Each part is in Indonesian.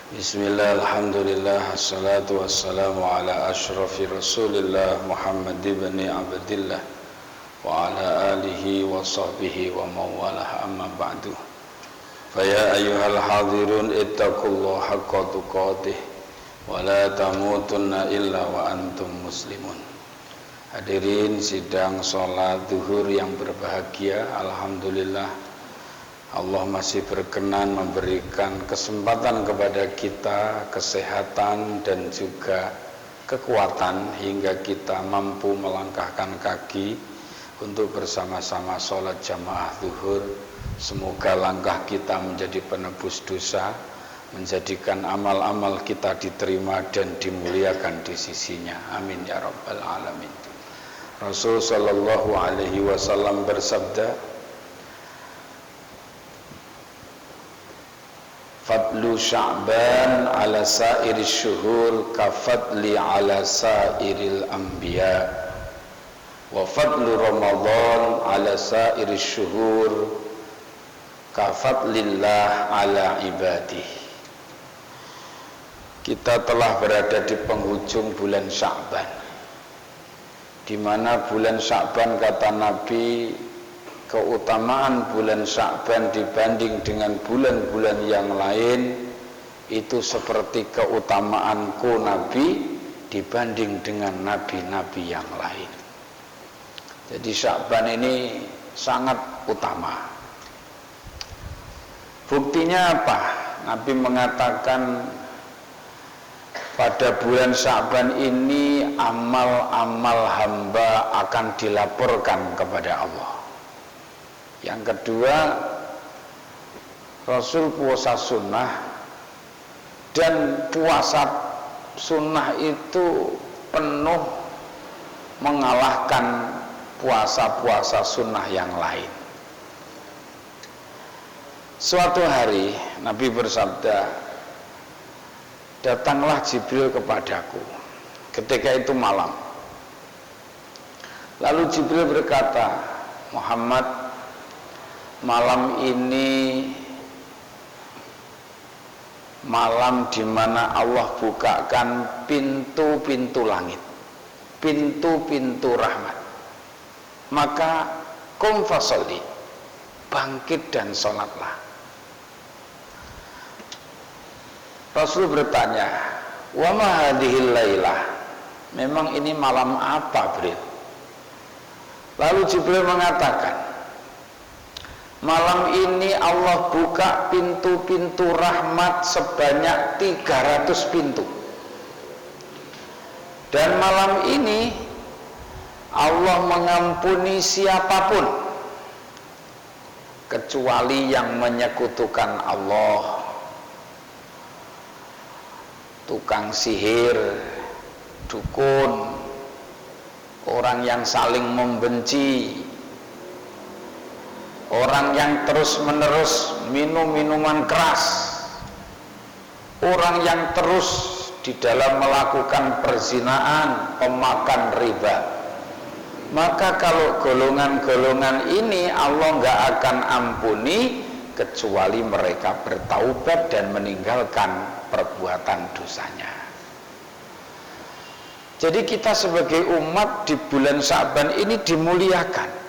Bismillah, alhamdulillah, assalatu wassalamu ala ashrafi rasulillah Muhammad ibn Abdillah wa ala alihi wa sahbihi wa mawalah, amma ba'du. Faya ayyuhal hadirun ittaqullaha haqqa tuqatih wa la tamutunna illa wa antum muslimun. Hadirin sidang sholat zuhur yang berbahagia, alhamdulillah Allah masih berkenan memberikan kesempatan kepada kita, kesehatan dan juga kekuatan hingga kita mampu melangkahkan kaki untuk bersama-sama sholat jamaah zuhur. Semoga langkah kita menjadi penebus dosa, menjadikan amal-amal kita diterima dan dimuliakan di sisinya. Amin ya rabbal alamin. Rasul sallallahu alaihi wasallam bersabda, Fadlu Sya'ban ala sa'iri syuhur kafadli ala sa'iril anbiya wa fadlu Ramadan ala sa'iri syuhur kafadlillah ala ibadih. Kita telah berada di penghujung bulan Sya'ban, di mana bulan Sya'ban kata Nabi, keutamaan bulan Sya'ban dibanding dengan bulan-bulan yang lain itu seperti keutamaanku Nabi dibanding dengan nabi-nabi yang lain. Jadi Sya'ban ini sangat utama. Buktinya apa? Nabi mengatakan pada bulan Sya'ban ini amal-amal hamba akan dilaporkan kepada Allah. Yang kedua, Rasul puasa sunnah, dan puasa sunnah itu penuh mengalahkan puasa-puasa sunnah yang lain. Suatu hari Nabi bersabda, datanglah Jibril kepadaku. Ketika itu malam. Lalu Jibril berkata, Muhammad, malam ini malam di mana Allah bukakan pintu-pintu langit, pintu-pintu rahmat. Maka qum fasolli, bangkit dan sholatlah. Rasul bertanya, wa ma hadhil lailah, memang ini malam apa, Jibril? Lalu Jibril mengatakan, malam ini Allah buka pintu-pintu rahmat sebanyak 300 pintu. Dan malam ini Allah mengampuni siapapun kecuali yang menyekutukan Allah, tukang sihir, dukun, orang yang saling membenci, orang yang terus-menerus minum minuman keras, orang yang terus di dalam melakukan perzinaan, pemakan riba. Maka kalau golongan-golongan ini Allah nggak akan ampuni kecuali mereka bertaubat dan meninggalkan perbuatan dosanya. Jadi kita sebagai umat di bulan Sya'ban ini dimuliakan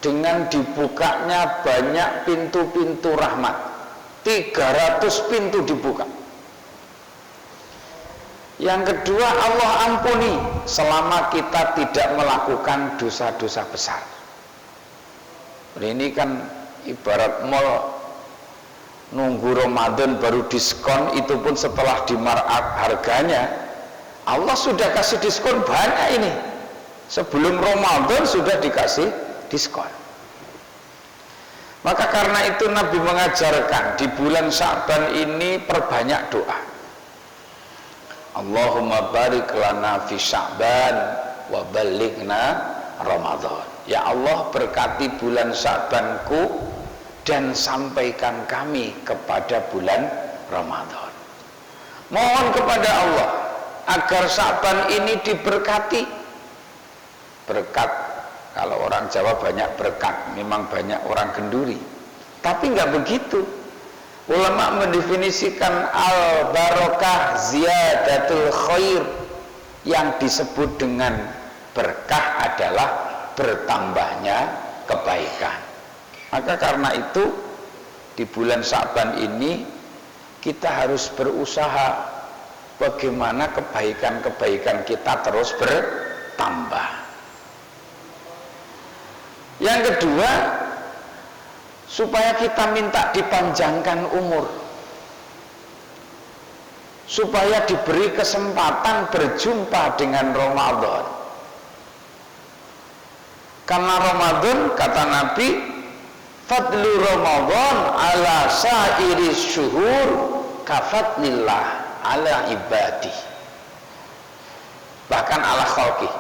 dengan dibukanya banyak pintu-pintu rahmat. 300 pintu dibuka. Yang kedua, Allah ampuni selama kita tidak melakukan dosa-dosa besar. Ini kan ibarat mall, nunggu Ramadan baru diskon, itu pun setelah di markup harganya. Allah sudah kasih diskon banyak ini. Sebelum Ramadan sudah dikasih diskon. Maka karena itu Nabi mengajarkan di bulan Sya'ban ini perbanyak doa. Allahumma barik lana fi Sya'ban wa balighna Ramadan. Ya Allah, berkati bulan Sya'banku dan sampaikan kami kepada bulan Ramadan. Mohon kepada Allah agar Sya'ban ini diberkati. Berkat, kalau orang Jawa banyak berkat, memang banyak orang genduri. Tapi nggak begitu. Ulama mendefinisikan al-barokah ziyadatul khair, yang disebut dengan berkah adalah bertambahnya kebaikan. Maka karena itu di bulan Sya'ban ini kita harus berusaha bagaimana kebaikan-kebaikan kita terus bertambah. Yang kedua, supaya kita minta dipanjangkan umur, supaya diberi kesempatan berjumpa dengan Ramadan. Karena Ramadan, kata Nabi, fadlu Ramadan ala sa'iris syuhur kafadlillah ala ibadi, bahkan ala khalqi.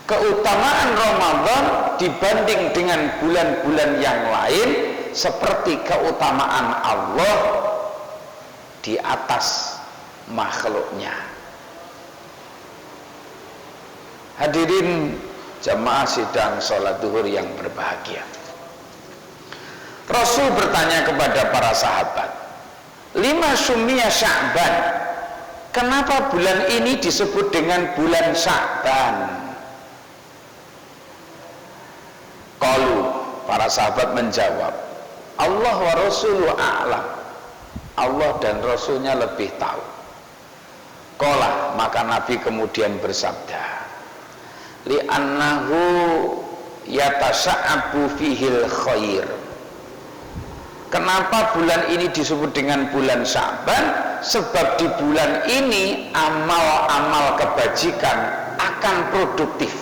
Keutamaan Ramadan dibanding dengan bulan-bulan yang lain seperti keutamaan Allah di atas makhluknya. Hadirin jamaah sidang sholat duhur yang berbahagia, Rasul bertanya kepada para sahabat, lima summiya Sya'ban, kenapa bulan ini disebut dengan bulan Sya'ban? Qalu, para sahabat menjawab, Allah wa Rasuluhu a'lam, Allah dan Rasulnya lebih tahu. Qala, maka Nabi kemudian bersabda, li'annahu yatasa'abu fihil khair. Kenapa bulan ini disebut dengan bulan Sya'ban? Sebab di bulan ini amal-amal kebajikan akan produktif.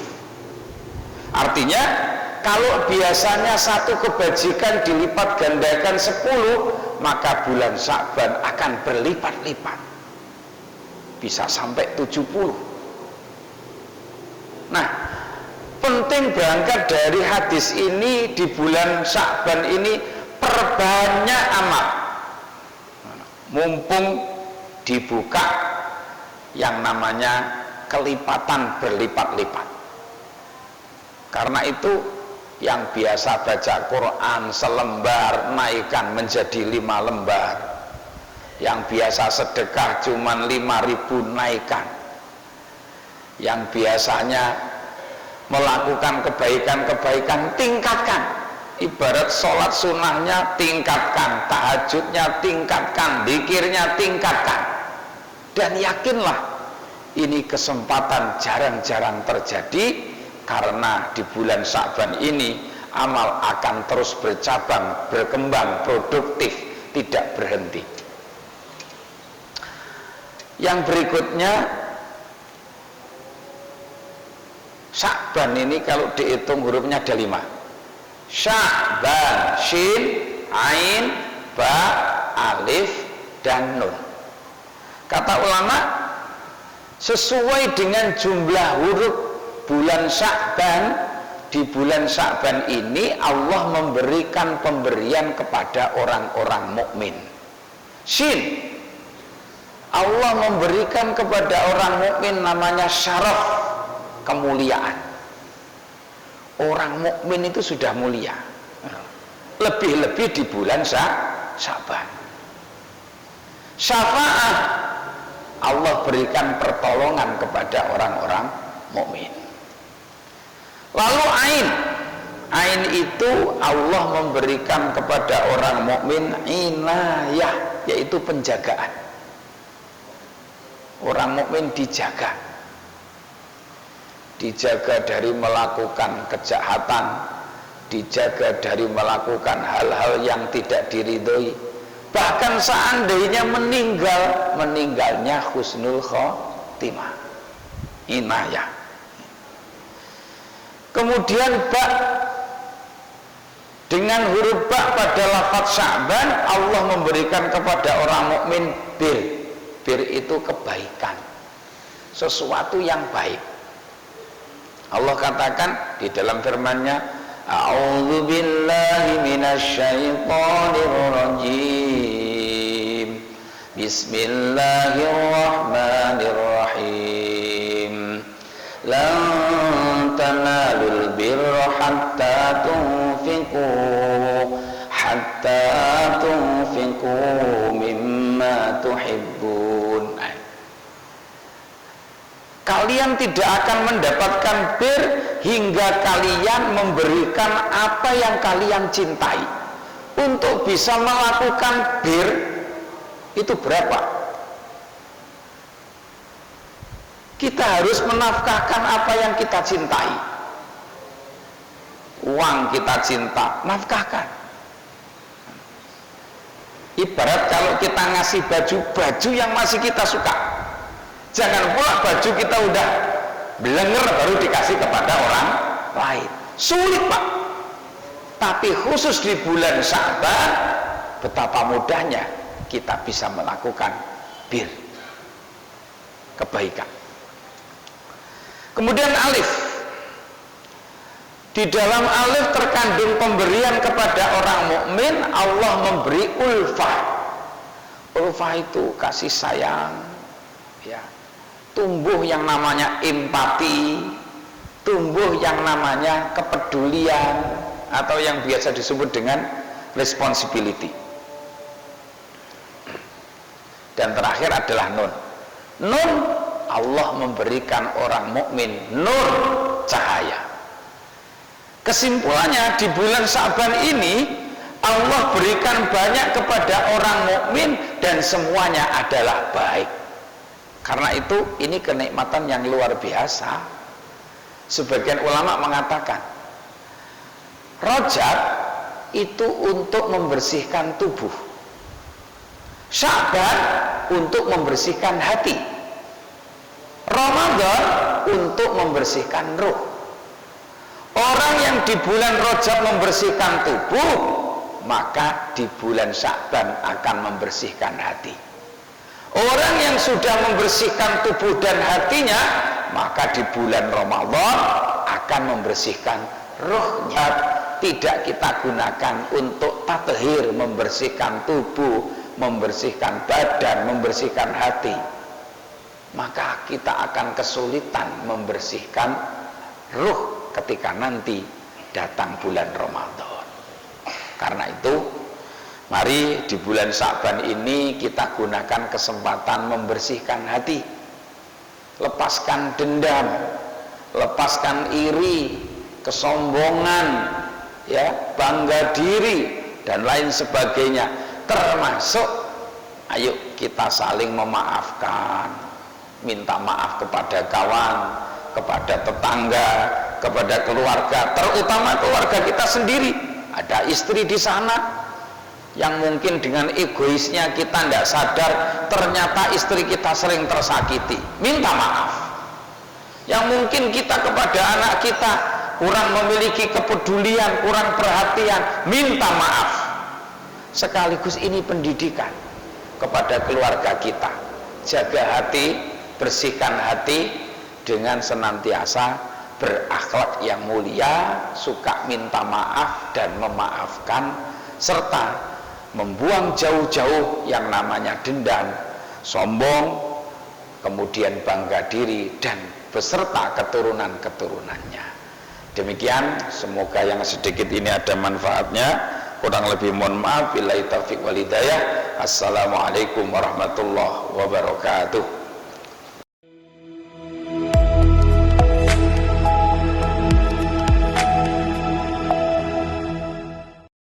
Artinya, kalau biasanya satu kebajikan dilipat gandakan 10, maka bulan Sya'ban akan berlipat-lipat, bisa sampai 70. Nah, penting berangkat dari hadis ini, di bulan Sya'ban ini perbanyak amal, mumpung dibuka yang namanya kelipatan berlipat-lipat. Karena itu yang biasa baca Quran selembar naikkan menjadi 5 lembar, yang biasa sedekah cuman 5.000 naikkan, yang biasanya melakukan kebaikan-kebaikan tingkatkan, ibarat sholat sunnahnya tingkatkan, tahajudnya tingkatkan, zikirnya tingkatkan. Dan yakinlah ini kesempatan jarang-jarang terjadi, karena di bulan Sya'ban ini amal akan terus bercabang, berkembang, produktif, tidak berhenti. Yang berikutnya, Sya'ban ini kalau dihitung hurufnya ada 5. Sya'ban, shin, ain, ba, alif, dan nun. Kata ulama, sesuai dengan jumlah huruf bulan Sya'ban, di bulan Sya'ban ini Allah memberikan pemberian kepada orang-orang mukmin. Shin, Allah memberikan kepada orang mukmin namanya syaraf, kemuliaan. Orang mukmin itu sudah mulia, lebih-lebih di bulan Sya'ban. Syafa'ah, Allah berikan pertolongan kepada orang-orang mukmin. Lalu ain itu Allah memberikan kepada orang mukmin inayah, yaitu penjagaan. Orang mukmin dijaga dari melakukan kejahatan, dijaga dari melakukan hal-hal yang tidak diridhoi. Bahkan seandainya meninggalnya husnul khotimah, inayah. Kemudian ba, dengan huruf ba pada lafaz Sya'ban, Allah memberikan kepada orang mukmin bir. Bir itu kebaikan, sesuatu yang baik. Allah katakan di dalam firman-Nya, a'udzu billahi minasyaitonir rajim. Bismillahirrahmanirrahim. Lan tanalul birra hatta hatta tunfiqu mimma tuhibbun. Kalian tidak akan mendapatkan bir hingga kalian memberikan apa yang kalian cintai. Untuk bisa melakukan bir itu berapa? Kita harus menafkahkan apa yang kita cintai. Uang kita cinta, nafkahkan. Ibarat kalau kita ngasih baju yang masih kita suka. Jangan pula baju kita udah belenger baru dikasih kepada orang lain. Sulit, Pak. Tapi khusus di bulan Sya'ban, betapa mudahnya kita bisa melakukan bir, kebaikan. Kemudian alif. Di dalam alif terkandung pemberian kepada orang mukmin. Allah memberi ulfah. Ulfah itu kasih sayang, ya. Tumbuh yang namanya empati, tumbuh yang namanya kepedulian, atau yang biasa disebut dengan responsibility. Dan terakhir adalah nun. Nun, Allah memberikan orang mukmin nur, cahaya. Kesimpulannya, di bulan Sya'ban ini Allah berikan banyak kepada orang mukmin dan semuanya adalah baik. Karena itu ini kenikmatan yang luar biasa. Sebagian ulama mengatakan Rajab itu untuk membersihkan tubuh, Sya'ban untuk membersihkan hati, Ramadan untuk membersihkan ruh. Orang yang di bulan Rajab membersihkan tubuh, maka di bulan Sya'ban akan membersihkan hati. Orang yang sudah membersihkan tubuh dan hatinya, maka di bulan Ramadan akan membersihkan ruhnya. Tidak kita gunakan untuk tathir, membersihkan tubuh, membersihkan badan, membersihkan hati, maka kita akan kesulitan membersihkan ruh ketika nanti datang bulan Ramadan. Karena itu, mari di bulan Sya'ban ini kita gunakan kesempatan membersihkan hati, lepaskan dendam, lepaskan iri, kesombongan, ya, bangga diri dan lain sebagainya. Termasuk ayo kita saling memaafkan, minta maaf kepada kawan, kepada tetangga, kepada keluarga, terutama keluarga kita sendiri. Ada istri di sana yang mungkin dengan egoisnya kita tidak sadar, ternyata istri kita sering tersakiti, minta maaf. Yang mungkin kita kepada anak kita kurang memiliki kepedulian, kurang perhatian, minta maaf. Sekaligus ini pendidikan kepada keluarga kita. Jaga hati, bersihkan hati dengan senantiasa berakhlak yang mulia, suka minta maaf dan memaafkan, serta membuang jauh-jauh yang namanya dendam, sombong, kemudian bangga diri, dan beserta keturunan-keturunannya. Demikian, semoga yang sedikit ini ada manfaatnya. Kurang lebih mohon maaf. Billahi taufiq wal hidayah. Assalamualaikum warahmatullahi wabarakatuh.